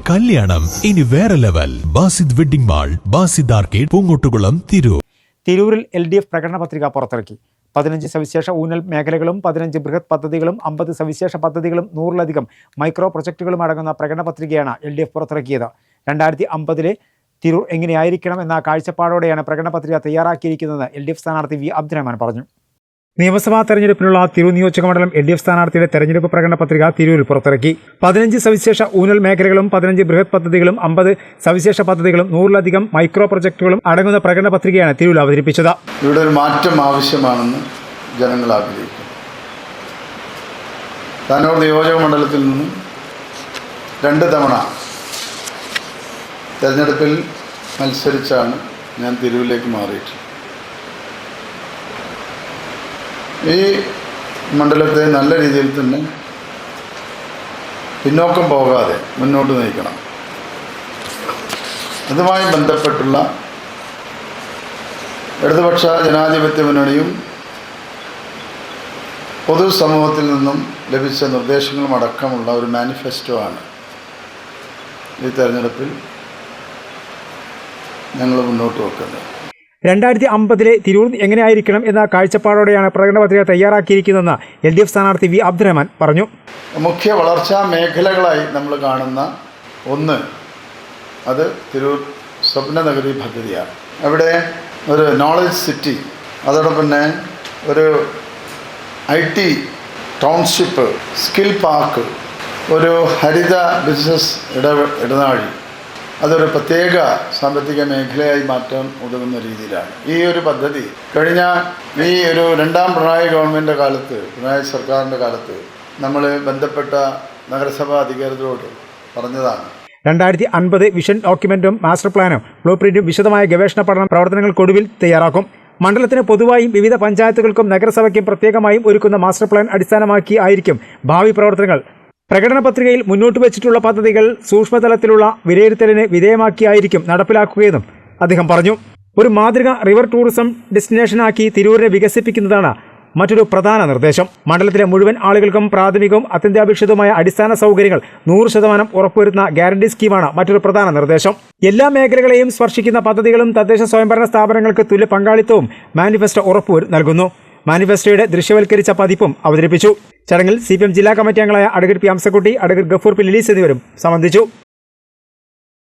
കല്യാണം ഇനി വേറെ level. Basid wedding mall, Basid arcade, Poongottukulam, Tirur. തിരൂരിൽ LDF പ്രകടന പത്രിക പുറത്തിറക്കി. 15 സവിശേഷ ഊന്നൽ മേഖലകളും 15 ബൃഹത് പദ്ധതികളും 50 സവിശേഷ പദ്ധതികളും 100-ലധികം മൈക്രോ പ്രൊജക്ടുകളും അടങ്ങുന്ന പ്രകടന പത്രികയാണ് LDF പുറത്തിറക്കിയത്. 2050 തിരൂർ എങ്ങനെയായിരിക്കണം എന്ന കാഴ്ചപ്പാടോടെയാണ് പ്രകടന പത്രിക തയ്യാറാക്കിയിരിക്കുന്നതെന്ന് LDF സ്ഥാനാർത്ഥി വി അബ്ദുറഹ്മാൻ പറഞ്ഞു. നിയമസഭാ തെരഞ്ഞെടുപ്പിനുള്ള തിരൂർ നിയോജകമണ്ഡലം LDF സ്ഥാനാർത്ഥിയുടെ തെരഞ്ഞെടുപ്പ് പ്രകടന പത്രിക തിരൂരിൽ പുറത്തിറക്കി. 15 സവിശേഷ ഊന്നൽ മേഖലകളും 15 ബൃഹത് പദ്ധതികളും 50 സവിശേഷ പദ്ധതികളും 100-ലധികം മൈക്രോ പ്രൊജക്ടുകളും അടങ്ങുന്ന പ്രകടന പത്രികയാണ് തിരൂരിൽ അവതരിപ്പിച്ചത്. ഇവിടെ ഒരു മാറ്റം ആവശ്യമാണെന്ന് ജനങ്ങൾ ആഗ്രഹിക്കുന്നു. താനൂർ നിയോജകമണ്ഡലത്തിൽ നിന്നും 2 തവണ തെരഞ്ഞെടുപ്പിൽ മത്സരിച്ചാണ് ഞാൻ തിരൂരിലേക്ക് മാറിയിട്ടുള്ളത്. ഈ മണ്ഡലത്തെ നല്ല രീതിയിൽ തന്നെ പിന്നോക്കം പോകാതെ മുന്നോട്ട് നയിക്കണം. അതുമായി ബന്ധപ്പെട്ടുള്ള ഇടതുപക്ഷ ജനാധിപത്യ മുന്നണിയും പൊതുസമൂഹത്തിൽ നിന്നും ലഭിച്ച നിർദ്ദേശങ്ങളും അടക്കമുള്ള ഒരു മാനിഫെസ്റ്റോ ആണ് ഈ തെരഞ്ഞെടുപ്പിൽ ഞങ്ങൾ മുന്നോട്ട് വെക്കുന്നത്. 2050 തിരൂർ എങ്ങനെയായിരിക്കണം എന്ന കാഴ്ചപ്പാടോടെയാണ് പ്രകടന പത്രിക തയ്യാറാക്കിയിരിക്കുന്നതെന്ന് LDF സ്ഥാനാർത്ഥി വി അബ്ദുറഹ്മാൻ പറഞ്ഞു. മുഖ്യ വളർച്ചാ മേഖലകളായി നമ്മൾ കാണുന്ന ഒന്ന് അത് തിരൂർ സ്വപ്നനഗരി പദ്ധതിയാണ്. അവിടെ ഒരു നോളജ് സിറ്റി, അതോടൊപ്പം തന്നെ ഒരു IT ടൗൺഷിപ്പ്, സ്കിൽ പാർക്ക്, ഒരു ഹരിത ബിസിനസ് ഇടനാഴി, അതൊരു പ്രത്യേക സാമ്പത്തിക മേഖലയായി മാറ്റാൻ ഉതകുന്ന രീതിയിലാണ് ഈ ഒരു പദ്ധതി. കഴിഞ്ഞ ഈ ഒരു 2ാം പിണറായി ഗവൺമെൻറ്റിൻ്റെ കാലത്ത്, പിണറായി സർക്കാരിൻ്റെ കാലത്ത് നമ്മൾ ബന്ധപ്പെട്ട നഗരസഭാ അധികാരികളോട് പറഞ്ഞതാണ്. 2050 വിഷൻ ഡോക്യുമെന്റും മാസ്റ്റർ പ്ലാനും ബ്ലൂ പ്രിന്റും വിശദമായ ഗവേഷണ പഠന പ്രവർത്തനങ്ങൾക്കൊടുവിൽ തയ്യാറാക്കും. മണ്ഡലത്തിന് പൊതുവായും വിവിധ പഞ്ചായത്തുകൾക്കും നഗരസഭയ്ക്കും പ്രത്യേകമായും ഒരുക്കുന്ന മാസ്റ്റർ പ്ലാൻ അടിസ്ഥാനമാക്കി ആയിരിക്കും ഭാവി പ്രവർത്തനങ്ങൾ. പ്രകടന പത്രികയിൽ മുന്നോട്ട് വെച്ചിട്ടുള്ള പദ്ധതികൾ സൂക്ഷ്മതലത്തിലുള്ള വിലയിരുത്തലിന് വിധേയമാക്കിയായിരിക്കും നടപ്പിലാക്കുകയെന്നും അദ്ദേഹം പറഞ്ഞു. ഒരു മാതൃക റിവർ ടൂറിസം ഡെസ്റ്റിനേഷനാക്കി തിരൂരിനെ വികസിപ്പിക്കുന്നതാണ് മറ്റൊരു പ്രധാന നിർദ്ദേശം. മണ്ഡലത്തിലെ മുഴുവൻ ആളുകൾക്കും പ്രാഥമികവും അത്യന്താപേക്ഷിതവുമായ അടിസ്ഥാന സൗകര്യങ്ങൾ 100% ഉറപ്പുവരുത്തുന്ന ഗ്യാരണ്ടി സ്കീമാണ് മറ്റൊരു പ്രധാന നിർദ്ദേശം. എല്ലാ മേഖലകളെയും സ്പർശിക്കുന്ന പദ്ധതികളും തദ്ദേശ സ്വയംഭരണ സ്ഥാപനങ്ങൾക്ക് തുല്യ പങ്കാളിത്തവും മാനിഫെസ്റ്റോ ഉറപ്പു നൽകുന്നു. മാനിഫെസ്റ്റോയുടെ ദൃശ്യവൽക്കരിച്ച പതിപ്പും അവതരിപ്പിച്ചു. ചടങ്ങിൽ CPM ജില്ലാ കമ്മിറ്റി അംഗങ്ങളായ advocate P. Amsakutty, advocate Gafoor P. ലിലീസ് എന്നിവരും സംബന്ധിച്ചു.